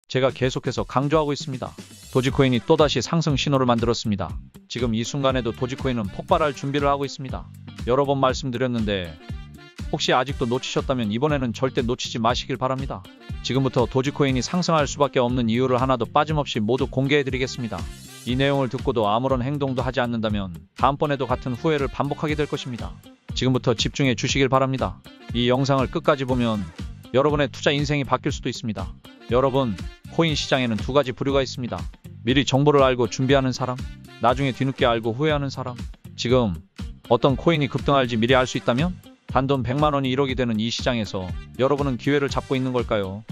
제가 계속해서 강조하고 있습니다. 도지코인이 또다시 상승 신호를 만들었습니다. 지금 이 순간에도 도지코인은 폭발할 준비를 하고 있습니다. 여러 번 말씀드렸는데 혹시 아직도 놓치셨다면 이번에는 절대 놓치지 마시길 바랍니다. 지금부터 도지코인이 상승할 수밖에 없는 이유를 하나도 빠짐없이 모두 공개해드리겠습니다. 이 내용을 듣고도 아무런 행동도 하지 않는다면 다음번에도 같은 후회를 반복하게 될 것입니다. 지금부터 집중해 주시길 바랍니다. 이 영상을 끝까지 보면 여러분의 투자 인생이 바뀔 수도 있습니다. 여러분, 코인 시장에는 두 가지 부류가 있습니다. 미리 정보를 알고 준비하는 사람, 나중에 뒤늦게 알고 후회하는 사람. 지금 어떤 코인이 급등할지 미리 알 수 있다면 단돈 100만 원이 1억이 되는 이 시장에서 여러분은 기회를 잡고 있는 걸까요?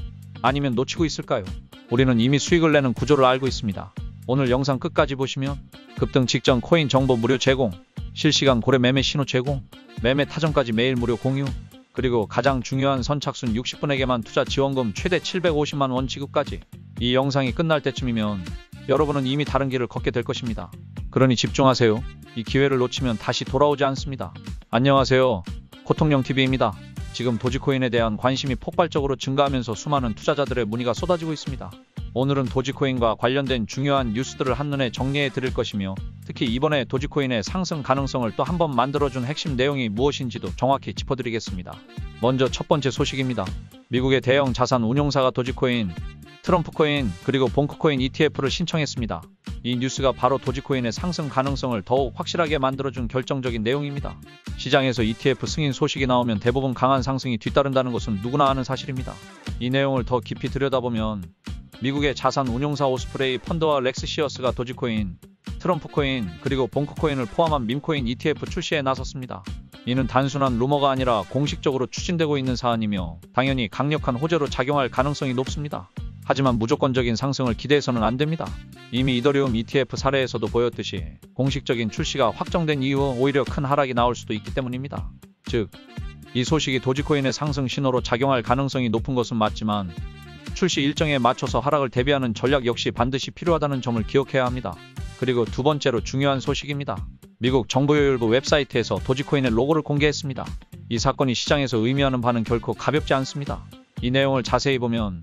아니면 놓치고 있을까요? 우리는 이미 수익을 내는 구조를 알고 있습니다. 오늘 영상 끝까지 보시면 급등 직전 코인 정보 무료 제공, 실시간 고래 매매 신호 제공, 매매 타점까지 매일 무료 공유, 그리고 가장 중요한 선착순 60분에게만 투자 지원금 최대 750만 원 지급까지. 이 영상이 끝날 때쯤이면 여러분은 이미 다른 길을 걷게 될 것입니다. 그러니 집중하세요. 이 기회를 놓치면 다시 돌아오지 않습니다. 안녕하세요. 고통령TV입니다. 지금 도지코인에 대한 관심이 폭발적으로 증가하면서 수많은 투자자들의 문의가 쏟아지고 있습니다. 오늘은 도지코인과 관련된 중요한 뉴스들을 한눈에 정리해 드릴 것이며 특히 이번에 도지코인의 상승 가능성을 또 한 번 만들어준 핵심 내용이 무엇인지도 정확히 짚어드리겠습니다. 먼저 첫 번째 소식입니다. 미국의 대형 자산 운용사가 도지코인, 트럼프코인, 그리고 봉크코인 ETF를 신청했습니다. 이 뉴스가 바로 도지코인의 상승 가능성을 더욱 확실하게 만들어준 결정적인 내용입니다. 시장에서 ETF 승인 소식이 나오면 대부분 강한 상승이 뒤따른다는 것은 누구나 아는 사실입니다. 이 내용을 더 깊이 들여다보면 미국의 자산 운용사 오스프레이 펀드와 렉스시어스가 도지코인, 트럼프코인, 그리고 봉크코인을 포함한 밈코인 ETF 출시에 나섰습니다. 이는 단순한 루머가 아니라 공식적으로 추진되고 있는 사안이며 당연히 강력한 호재로 작용할 가능성이 높습니다. 하지만 무조건적인 상승을 기대해서는 안 됩니다. 이미 이더리움 ETF 사례에서도 보였듯이 공식적인 출시가 확정된 이후 오히려 큰 하락이 나올 수도 있기 때문입니다. 즉, 이 소식이 도지코인의 상승 신호로 작용할 가능성이 높은 것은 맞지만 출시 일정에 맞춰서 하락을 대비하는 전략 역시 반드시 필요하다는 점을 기억해야 합니다. 그리고 두 번째로 중요한 소식입니다. 미국 정보요율부 웹사이트에서 도지코인의 로고를 공개했습니다. 이 사건이 시장에서 의미하는 바는 결코 가볍지 않습니다. 이 내용을 자세히 보면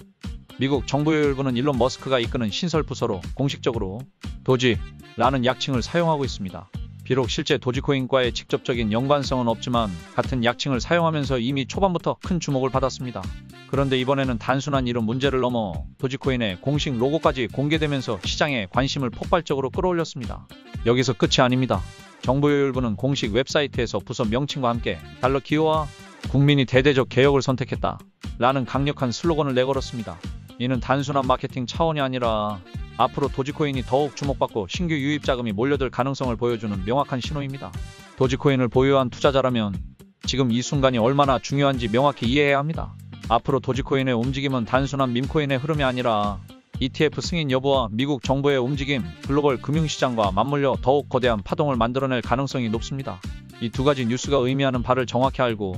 미국 정보요율부는 일론 머스크가 이끄는 신설 부서로 공식적으로 도지라는 약칭을 사용하고 있습니다. 비록 실제 도지코인과의 직접적인 연관성은 없지만 같은 약칭을 사용하면서 이미 초반부터 큰 주목을 받았습니다. 그런데 이번에는 단순한 이름 문제를 넘어 도지코인의 공식 로고까지 공개되면서 시장의 관심을 폭발적으로 끌어올렸습니다. 여기서 끝이 아닙니다. 정보요율부는 공식 웹사이트에서 부서 명칭과 함께 달러 기호와 국민이 대대적 개혁을 선택했다 라는 강력한 슬로건을 내걸었습니다. 이는 단순한 마케팅 차원이 아니라 앞으로 도지코인이 더욱 주목받고 신규 유입 자금이 몰려들 가능성을 보여주는 명확한 신호입니다. 도지코인을 보유한 투자자라면 지금 이 순간이 얼마나 중요한지 명확히 이해해야 합니다. 앞으로 도지코인의 움직임은 단순한 밈코인의 흐름이 아니라 ETF 승인 여부와 미국 정부의 움직임, 글로벌 금융시장과 맞물려 더욱 거대한 파동을 만들어낼 가능성이 높습니다. 이 두 가지 뉴스가 의미하는 바를 정확히 알고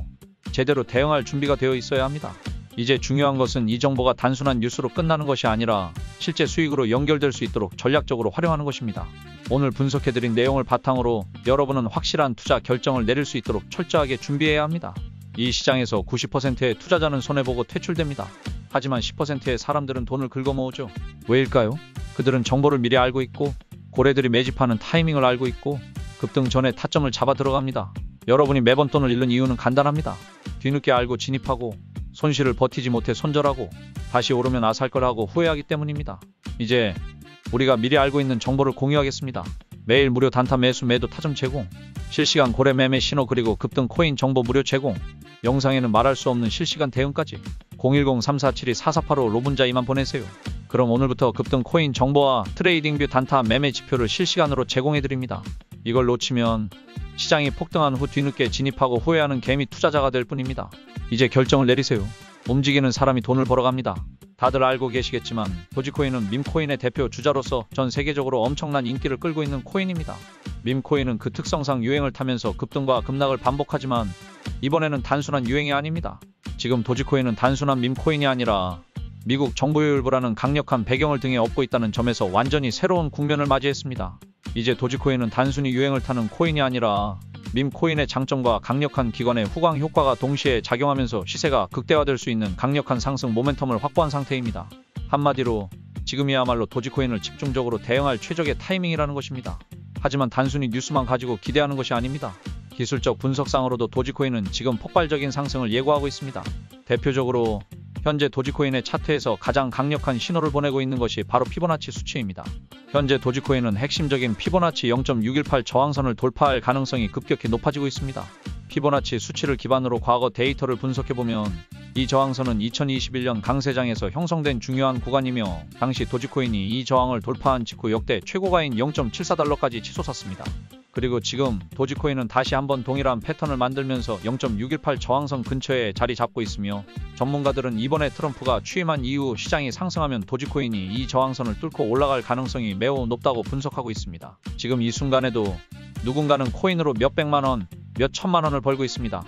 제대로 대응할 준비가 되어 있어야 합니다. 이제 중요한 것은 이 정보가 단순한 뉴스로 끝나는 것이 아니라 실제 수익으로 연결될 수 있도록 전략적으로 활용하는 것입니다. 오늘 분석해드린 내용을 바탕으로 여러분은 확실한 투자 결정을 내릴 수 있도록 철저하게 준비해야 합니다. 이 시장에서 90%의 투자자는 손해보고 퇴출됩니다. 하지만 10%의 사람들은 돈을 긁어모으죠. 왜일까요? 그들은 정보를 미리 알고 있고 고래들이 매집하는 타이밍을 알고 있고 급등 전에 타점을 잡아 들어갑니다. 여러분이 매번 돈을 잃는 이유는 간단합니다. 뒤늦게 알고 진입하고 손실을 버티지 못해 손절하고 다시 오르면 살 걸 하고 후회하기 때문입니다. 이제 우리가 미리 알고 있는 정보를 공유하겠습니다. 매일 무료 단타 매수 매도 타점 제공, 실시간 고래 매매 신호 그리고 급등 코인 정보 무료 제공, 영상에는 말할 수 없는 실시간 대응까지 010-3472-4485로 문자 이만 보내세요. 그럼 오늘부터 급등 코인 정보와 트레이딩뷰 단타 매매 지표를 실시간으로 제공해드립니다. 이걸 놓치면 시장이 폭등한 후 뒤늦게 진입하고 후회하는 개미 투자자가 될 뿐입니다. 이제 결정을 내리세요. 움직이는 사람이 돈을 벌어갑니다. 다들 알고 계시겠지만 도지코인은 밈코인의 대표 주자로서 전 세계적으로 엄청난 인기를 끌고 있는 코인입니다. 밈코인은 그 특성상 유행을 타면서 급등과 급락을 반복하지만 이번에는 단순한 유행이 아닙니다. 지금 도지코인은 단순한 밈코인이 아니라 미국 정보요율부라는 강력한 배경을 등에 업고 있다는 점에서 완전히 새로운 국면을 맞이했습니다. 이제 도지코인은 단순히 유행을 타는 코인이 아니라 밈코인의 장점과 강력한 기관의 후광 효과가 동시에 작용하면서 시세가 극대화될 수 있는 강력한 상승 모멘텀을 확보한 상태입니다. 한마디로 지금이야말로 도지코인을 집중적으로 대응할 최적의 타이밍이라는 것입니다. 하지만 단순히 뉴스만 가지고 기대하는 것이 아닙니다. 기술적 분석상으로도 도지코인은 지금 폭발적인 상승을 예고하고 있습니다. 대표적으로 현재 도지코인의 차트에서 가장 강력한 신호를 보내고 있는 것이 바로 피보나치 수치입니다. 현재 도지코인은 핵심적인 피보나치 0.618 저항선을 돌파할 가능성이 급격히 높아지고 있습니다. 피보나치 수치를 기반으로 과거 데이터를 분석해보면 이 저항선은 2021년 강세장에서 형성된 중요한 구간이며 당시 도지코인이 이 저항을 돌파한 직후 역대 최고가인 0.74달러까지 치솟았습니다. 그리고 지금 도지코인은 다시 한번 동일한 패턴을 만들면서 0.618 저항선 근처에 자리 잡고 있으며 전문가들은 이번에 트럼프가 취임한 이후 시장이 상승하면 도지코인이 이 저항선을 뚫고 올라갈 가능성이 매우 높다고 분석하고 있습니다. 지금 이 순간에도 누군가는 코인으로 몇백만원, 몇천만원을 벌고 있습니다.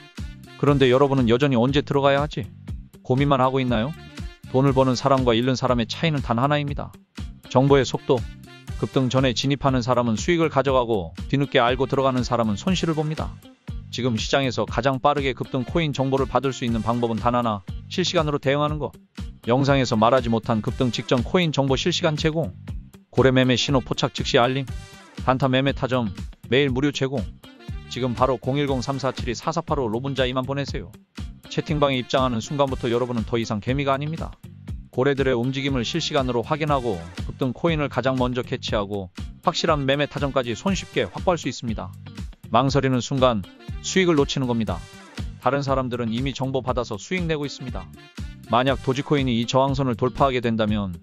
그런데 여러분은 여전히 언제 들어가야 하지? 고민만 하고 있나요? 돈을 버는 사람과 잃는 사람의 차이는 단 하나입니다. 정보의 속도. 급등 전에 진입하는 사람은 수익을 가져가고 뒤늦게 알고 들어가는 사람은 손실을 봅니다. 지금 시장에서 가장 빠르게 급등 코인 정보를 받을 수 있는 방법은 단 하나, 실시간으로 대응하는 것. 영상에서 말하지 못한 급등 직전 코인 정보 실시간 제공, 고래 매매 신호 포착 즉시 알림, 단타 매매 타점 매일 무료 제공. 지금 바로 010-347-4485로 문자 이만 보내세요. 채팅방에 입장하는 순간부터 여러분은 더 이상 개미가 아닙니다. 고래들의 움직임을 실시간으로 확인하고 급등 코인을 가장 먼저 캐치하고 확실한 매매 타점까지 손쉽게 확보할 수 있습니다. 망설이는 순간 수익을 놓치는 겁니다. 다른 사람들은 이미 정보 받아서 수익 내고 있습니다. 만약 도지코인이 이 저항선을 돌파하게 된다면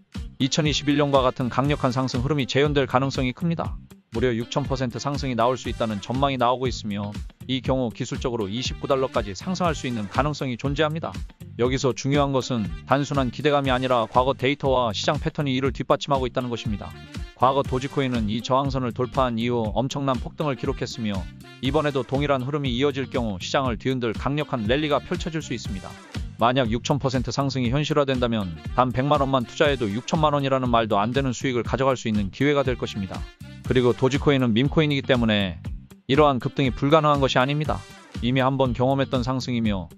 2021년과 같은 강력한 상승 흐름이 재현될 가능성이 큽니다. 무려 6000% 상승이 나올 수 있다는 전망이 나오고 있으며 이 경우 기술적으로 29달러까지 상승할 수 있는 가능성이 존재합니다. 여기서 중요한 것은 단순한 기대감이 아니라 과거 데이터와 시장 패턴이 이를 뒷받침하고 있다는 것입니다. 과거 도지코인은 이 저항선을 돌파한 이후 엄청난 폭등을 기록했으며 이번에도 동일한 흐름이 이어질 경우 시장을 뒤흔들 강력한 랠리가 펼쳐질 수 있습니다. 만약 6000% 상승이 현실화된다면 단 100만원만 투자해도 6천만원이라는 말도 안 되는 수익을 가져갈 수 있는 기회가 될 것입니다. 그리고 도지코인은 밈코인이기 때문에 이러한 급등이 불가능한 것이 아닙니다. 이미 한번 경험했던 상승이며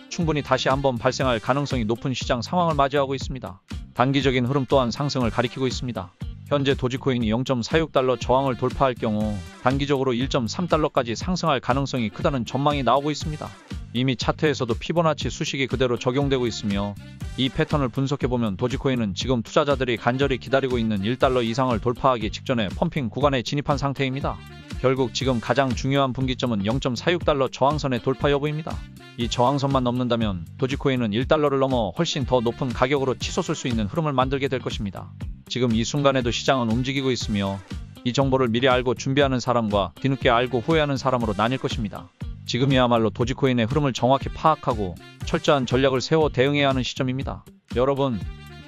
충분히 다시 한번 발생할 가능성이 높은 시장 상황을 맞이하고 있습니다. 단기적인 흐름 또한 상승을 가리키고 있습니다. 현재 도지코인이 0.46달러 저항을 돌파할 경우 단기적으로 1.3달러까지 상승할 가능성이 크다는 전망이 나오고 있습니다. 이미 차트에서도 피보나치 수식이 그대로 적용되고 있으며 이 패턴을 분석해보면 도지코인은 지금 투자자들이 간절히 기다리고 있는 1달러 이상을 돌파하기 직전에 펌핑 구간에 진입한 상태입니다. 결국 지금 가장 중요한 분기점은 0.46달러 저항선의 돌파 여부입니다. 이 저항선만 넘는다면 도지코인은 1달러를 넘어 훨씬 더 높은 가격으로 치솟을 수 있는 흐름을 만들게 될 것입니다. 지금 이 순간에도 시장은 움직이고 있으며 이 정보를 미리 알고 준비하는 사람과 뒤늦게 알고 후회하는 사람으로 나뉠 것입니다. 지금이야말로 도지코인의 흐름을 정확히 파악하고 철저한 전략을 세워 대응해야 하는 시점입니다. 여러분,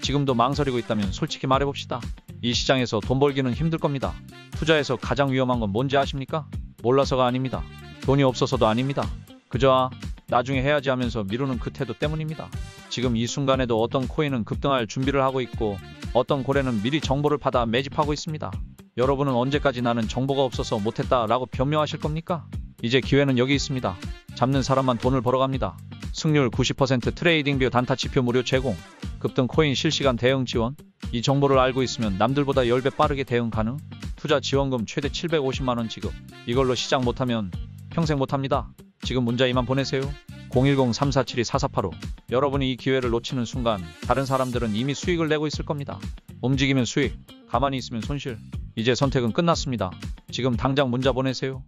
지금도 망설이고 있다면 솔직히 말해봅시다. 이 시장에서 돈 벌기는 힘들 겁니다. 투자에서 가장 위험한 건 뭔지 아십니까? 몰라서가 아닙니다. 돈이 없어서도 아닙니다. 그저 나중에 해야지 하면서 미루는 그 태도 때문입니다. 지금 이 순간에도 어떤 코인은 급등할 준비를 하고 있고 어떤 고래는 미리 정보를 받아 매집하고 있습니다. 여러분은 언제까지 나는 정보가 없어서 못했다 라고 변명하실 겁니까? 이제 기회는 여기 있습니다. 잡는 사람만 돈을 벌어갑니다. 승률 90% 트레이딩뷰 단타 지표 무료 제공, 급등 코인 실시간 대응 지원. 이 정보를 알고 있으면 남들보다 10배 빠르게 대응 가능. 투자 지원금 최대 750만원 지급. 이걸로 시작 못하면 평생 못합니다. 지금 문자 이만 보내세요. 010-347-4485. 여러분이 이 기회를 놓치는 순간 다른 사람들은 이미 수익을 내고 있을 겁니다. 움직이면 수익, 가만히 있으면 손실. 이제 선택은 끝났습니다. 지금 당장 문자 보내세요.